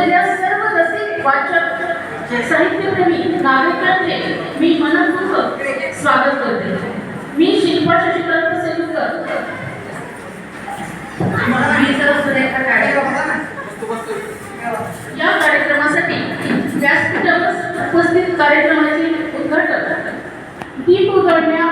असलेल्या सर्व रसिक वाचक साहित्यप्रेमी नागरिकांचे मी मनपूर्वक स्वागत करते. मी शिल्पा शशिकांत सेलुकर या कार्यक्रमासाठी व्यासपीठावर उपस्थित कार्यक्रमाचे उद्घाटन दीप उजळण्या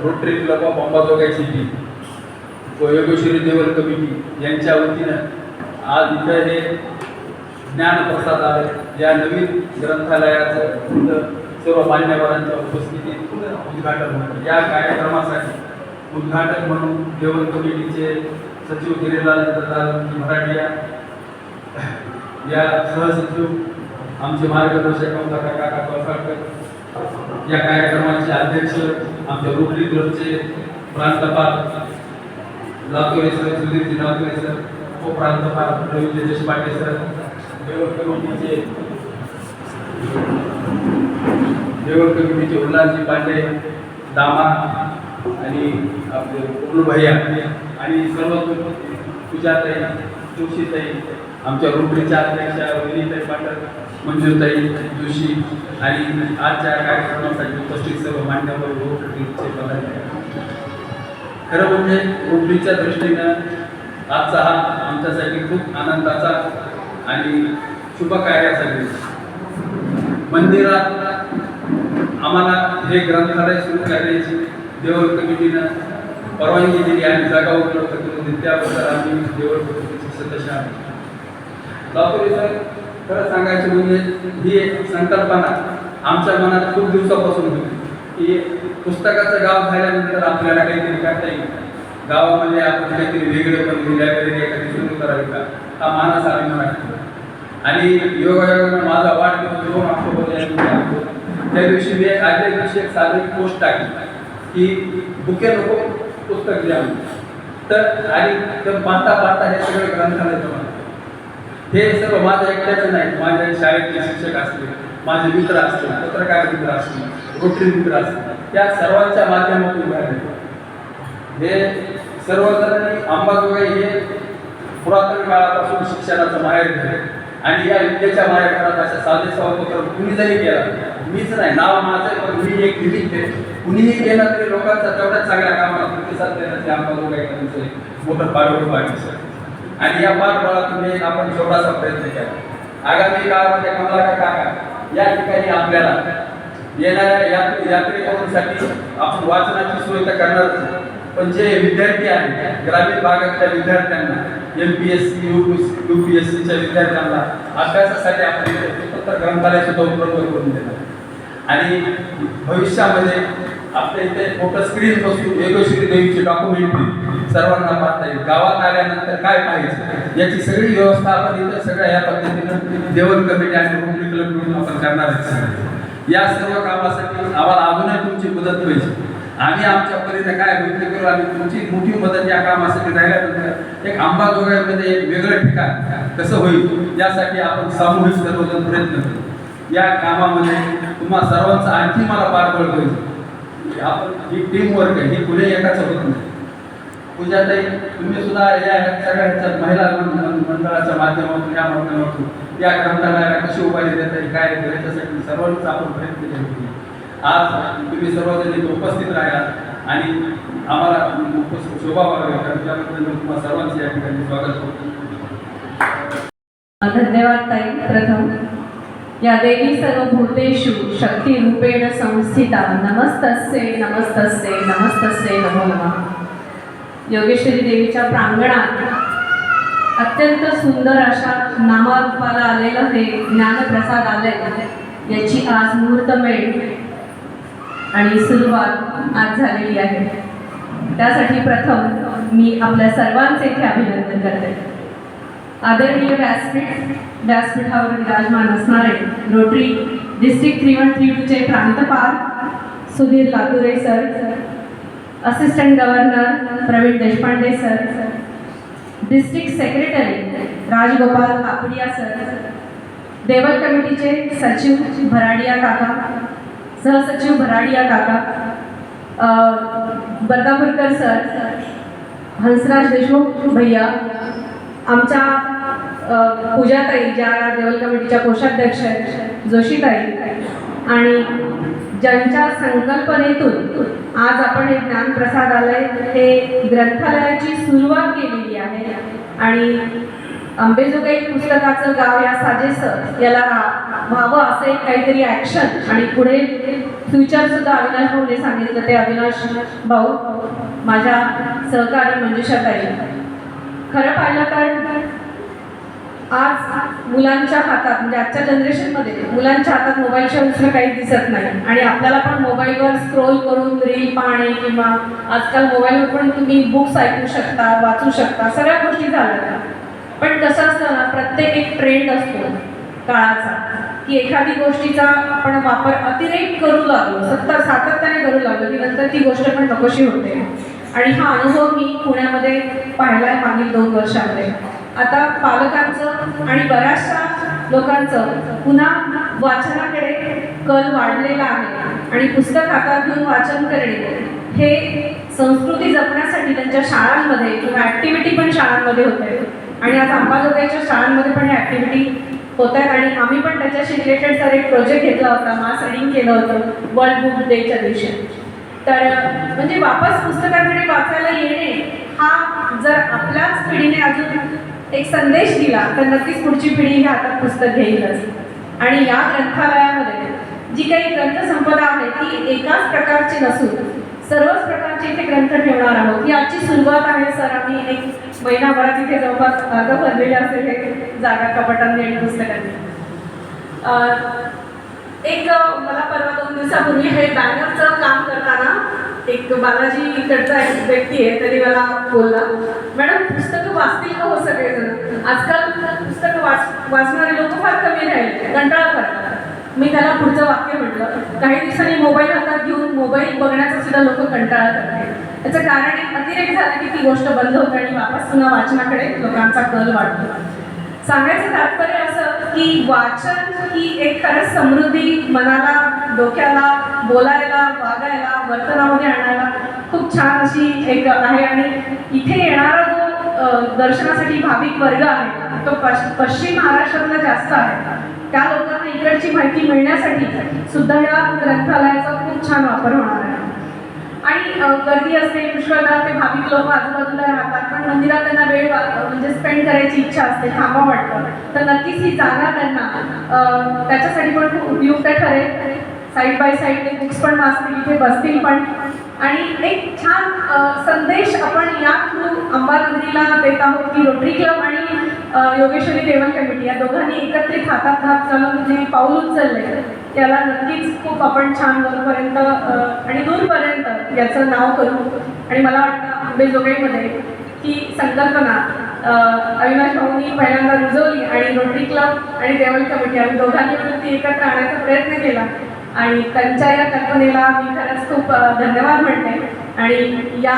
Rotary club of Ambajogai city व योगेश्वरी देवल कमिटी यांच्या वतीनं आज इथं हे ज्ञानप्रसाद आहे या नवीन ग्रंथालयाचं सर्व मान्यवरांच्या उपस्थितीत उद्घाटन होतं. या कार्यक्रमासाठी उद्घाटन म्हणून देवल कमिटीचे सचिव गिरीलाल मराठिया, या सहसचिव आमचे मार्गदर्शक काका कोळकाडकर, या कार्यक्रमाचे अध्यक्ष आमच्या रोटरी क्लबचे प्रांतपाल Latur sir, सुधीरजी Latur sir, उपप्रांतपाल Ravindra Deshpande sir, देवळ कमिटीचे उल्हासजी पांडे, दामा आणि आपले उल्लू भैया आणि सर्व पूजाताई, जोशीताई, आमच्या रोटरीच्या अध्यक्षा विनीताई पाटक, मंजूताई जोशी आणि आजच्या कार्यक्रमासाठी उपस्थित सर्व मान्यवर रोटरीचे पदाधिकारी. खरं म्हणजे रोटरीच्या दृष्टीनं आजचा हा आमच्यासाठी खूप आनंदाचा आणि शुभ कार्यासाठी मंदिरात आम्हाला हे ग्रंथालय सुरू करण्याची देवळ कमिटीनं परवानगी दिली आणि जागा उपलब्ध करून दिली. त्याबद्दल आम्ही देवळ कमिटीचे सदस्य आहोत. लातूर सर, खरं सांगायचं म्हणजे ही एक संकल्पना आमच्या मनात खूप दिवसापासून होती की पुस्तकाचं गाव झाल्यानंतर आपल्याला काहीतरी करता येईल, गावामध्ये आपण काहीतरी वेगळं पण लायब्ररी एखादी सुरू करावी का, हा मानस आम्ही मनात. आणि योगायोगानं माझा वाढदिवस 2 ऑक्टोबर या दिवशी, त्या दिवशी मी आजच्या दिवशी एक साधी पोस्ट टाकली की बुके नको पुस्तक द्या. तर आणि ते पाहता पाहता हे सगळे ग्रंथालय जमा. हे सर्व माझं एकट्याचं नाही, माझ्या शाळेतले शिक्षक असतील, माझे मित्र असतील, पत्रकार मित्र असतील, रोटरी मित्र असतील, त्या सर्वांच्या माध्यमातून झाले. हे सर्वजणांनी अंबाजोगाई हे पुरातन काळापासून शिक्षणाचं माहेर झाले आणि या विद्येच्या माहेरघरात अशा साधेसा उपक्रम कुणी जरी केला, मीच नाही, नाव माझं पण मी एक निमित्त आहे, कुणीही केला तरी लोकांचा तेवढ्याच चांगल्या कामाला प्रतिसाद देण्याचे अंबाजोगाई त्यांचं मोठं पाठबळ पाहिजे. आणि या पाठबळातून आपण छोटासा प्रयत्न केला. आगामी काळामध्ये कमला काका या ठिकाणी आपल्याला येणाऱ्या यात्रेकरूंसाठी आपण वाचनाची सोय तर करणारच, पण जे विद्यार्थी आहेत ग्रामीण भागातल्या विद्यार्थ्यांना, MPSC UPSCच्या विद्यार्थ्यांना अभ्यासासाठी आपण स्वतंत्र ग्रंथालय सुद्धा उपलब्ध करून देणार. आणि भविष्यामध्ये आपल्या इथे मोठं स्क्रीन बसून योगेश्वरी देवीची डॉक्युमेंटरी सर्वांना पाहता येईल, गावात आल्यानंतर काय पाहिजे याची सगळी व्यवस्था आपण इथं सगळ्या या पद्धतीनं देवल कमिटी आणि रोटरी क्लब मिळून आपण करणार आहोत. या सर्व कामासाठी आम्हाला अजूनही तुमची मदत पाहिजे. आम्ही आमच्या परीने काय प्रयत्न करू आणि तुमची मोठी मदत या कामासाठी राहिल्यानंतर एक अंबाजोगाईमध्ये एक वेगळं ठिकाण कसं होईल यासाठी आपण सामूहिक सर्वजण प्रयत्न करू. या कामामध्ये तुम्हा सर्वांचा आणखी मला पाठबळ पाहिजे. आपण ही टीम वर्क आहे, ही कुठे एकाच होत नाही. पूजाताई, तुम्ही सुद्धा या सगळ्या महिला मंडळाच्या माध्यमातून या माध्यमातून या ग्रंथालयाला कशी उपाय देता येईल काय याच्यासाठी सर्वांचा आपण प्रयत्न केले. आज तुम्ही सर्वजण उपस्थित राहा आणि आम्हाला शोभा वाढवावी त्याबद्दल तुम्हाला सर्वांचे या ठिकाणी स्वागत करतो. धन्यवाद ताई. प्रथम या देवी सर्वभूतेषु शक्ती रूपेण संस्थिता नमस्तस्ये नमस्तस्ये नमस्तस्ये नमो नमः. योगेश्वरी देवीच्या प्रांगणात अत्यंत सुंदर अशा नामारूपाला आलेलं हे ज्ञानप्रसादालय याची आज मुहूर्तमेढ आणि सुरुवात आज झालेली आहे. त्यासाठी प्रथम मी आपल्या सर्वांचे इथे अभिनंदन करते. आदरणीय व्यासपीठावर विराजमान असणारे रोटरी डिस्ट्रिक्ट 3132चे प्रांतपाल Sudhir Lature sir, assistant governor Pravin Deshpande sir, district secretary Rajgopal Kapadia sir, देवल कमिटीचे सचिव भराडिया काका, सहसचिव भराडिया काका, बर्दापूरकर सर, हंसराज देशमुख भैया, आमच्या पूजाताई ज्या देवल कमिटीच्या कोषाध्यक्ष आहेत जोशीताई, आणि ज्यांच्या संकल्पनेतून आज आपण हे ज्ञानप्रसादालय हे ग्रंथालयाची सुरुवात केलेली आहे आणि अंबेजोगाई पुस्तकाचं गाव या साजेसं याला व्हावं असं एक काहीतरी ॲक्शन आणि पुढे फ्युचर सुद्धा अविनाश भाऊने सांगितलं. ते अविनाश भाऊ माझ्या सहकारी मंजुषाताई. खरं पाहिलं तर आज मुलांच्या हातात म्हणजे आजच्या जनरेशनमध्ये मुलांच्या हातात मोबाईलशिवाय दुसरं काही दिसत नाही आणि आपल्याला पण मोबाईलवर स्क्रोल करून रील पाहणे किंवा आजकाल मोबाईलवर पण तुम्ही बुक्स ऐकू शकता, वाचू शकता, सगळ्या गोष्टी झाल्या. पण कसं असतं ना, प्रत्येक एक ट्रेंड असतो काळाचा की एखादी गोष्टीचा आपण वापर अतिरेक करू लागलो, सातत्याने करू लागलो की नंतर ती गोष्ट पण नकोशी होते. आणि हा अनुभव मी पुण्यामध्ये पाहिलाय मागील 2 वर्षामध्ये. आता पालकांचं आणि बऱ्याचशा लोकांचं पुन्हा वाचनाकडे कल वाढलेला आहे आणि पुस्तक हातात घेऊन वाचन करणे हे संस्कृती जपण्यासाठी त्यांच्या शाळांमध्ये किंवा ॲक्टिव्हिटी पण शाळांमध्ये होत आहे. आणि आज अंबाजोगाईच्या शाळांमध्ये पण ह्या ॲक्टिव्हिटी होत आहेत आणि आम्ही पण त्याच्याशी रिलेटेड सर एक प्रोजेक्ट घेतला होता, मास रीडिंग केलं होतं वर्ल्ड बुक डेच्या दिवशी. तर म्हणजे वापस पुस्तकांकडे वाचायला येणे हा जर आपल्याच पिढीने अजून एक संदेश दिला तर नक्कीच पुढची पिढी ही हातात पुस्तक घेईलच. आणि या ग्रंथालयामध्ये जी काही ग्रंथसंपदा आहे ती एकाच प्रकारची नसून सर्वच प्रकारचे इथे ग्रंथ ठेवणार आहोत. ही आजची सुरुवात आहे सर. आम्ही एक महिनाभरात इथे जवळपास अर्ध भरलेले असेल हे जागा कपाटांनी आणि पुस्तकांनी. एक मला परवा 2 दिवसापूर्वी हे बॅनरचं काम करताना एक बालाजी इकडचा एक व्यक्ती आहे तरी मला बोलला, मॅडम पुस्तकं वाचतील का हो सगळेजण? आजकाल पुस्तकं वाचणारे लोक फार कमी राहिले, कंटाळा करतात. मी त्याला पुढचं वाक्य म्हटलं, काही दिवसांनी मोबाईल हातात घेऊन मोबाईल बघण्याचा सुद्धा लोक कंटाळा करतात. याचं कारण एक अतिरेक झालं की ती गोष्ट बंद होते आणि वापस पुन्हा वाचनाकडे लोकांचा कल वाढतो. सांगायचं तात्पर्य असं की वाचन ही एक खरंच समृद्धी मनाला, डोक्याला, बोलायला, वागायला, वर्तनामध्ये आणायला खूप छान अशी एक आहे. आणि इथे येणारा जो दर्शनासाठी भाविक वर्ग आहे तो पश्चिम महाराष्ट्रातला जास्त आहे. त्या लोकांना इकडची माहिती मिळण्यासाठी सुद्धा या ग्रंथालयाचा खूप छान वापर होणार आहे. आणि गर्दी असते, पुष्कळदा ते भाविक लोक आजूबाजूला राहतात पण मंदिरात त्यांना वेळ म्हणजे स्पेंड करायची इच्छा असते, थांबा वाटतं. तर नक्कीच ही जागा त्यांना त्याच्यासाठी पण खूप उपयुक्त ठरेल. साईड बाय साईड ते बुक्स पण वाचतील, इथे बसतील पण. आणि एक छान संदेश आपण या थ्रू अंबानगरीला देत आहोत की रोटरी क्लब आणि योगेश्वरी देवल कमिटी या दोघांनी एकत्रित हातात हात घालून जे पाऊल उचलले त्याला नक्कीच खूप आपण छान वरपर्यंत आणि दूरपर्यंत याचं नाव करू. आणि मला वाटतं अंबेजोगाईमध्ये ही संकल्पना अविनाश भाऊंनी पहिल्यांदा रुजवली आणि रोटरी क्लब आणि देवल कमिटी आम्ही दोघांनी मिळून ती एकत्र आणायचा प्रयत्न केला आणि त्यांच्या या कल्पनेला मी खरंच खूप धन्यवाद म्हणते. आणि या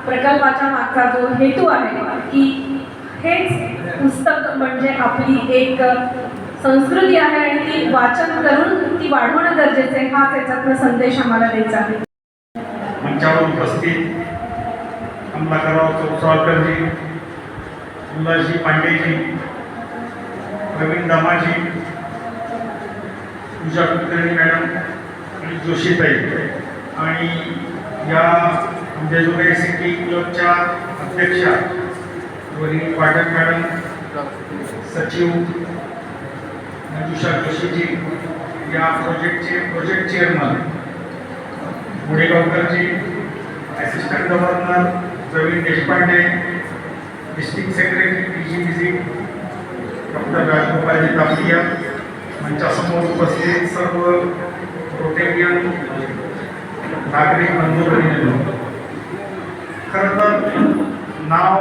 प्रकल्पाच्या मागचा जो हेतू आहे की हेच पुस्तक म्हणजे आपली एक संस्कृती आहे आणि ती वाचन करून ती वाढवणं गरजेचं आहे, हा त्याच्यातला संदेश आम्हाला द्यायचा आहे. मंचावर उपस्थित कमलाकरराव चौसाळकरजी, सुंदरजी पांडेजी, प्रवीण दामाजी, पूजा कुलकर्णी मॅडम आणि जोशीताई आणि या अंबेजोगाई सिटी क्लबच्या अध्यक्षा रोहिणी पाठक मॅडम, सचिव मंजुषा जोशीजी, या प्रोजेक्टचे project chairman Mudegaonkarji, assistant governor Pravin Deshpande, district secretary PGBC doctor Rajgopalji Tapadia, मंचासमोर उपस्थित सर्व रोटेरियन नागरिक बंधू भगिनींनो, खरं तर नाव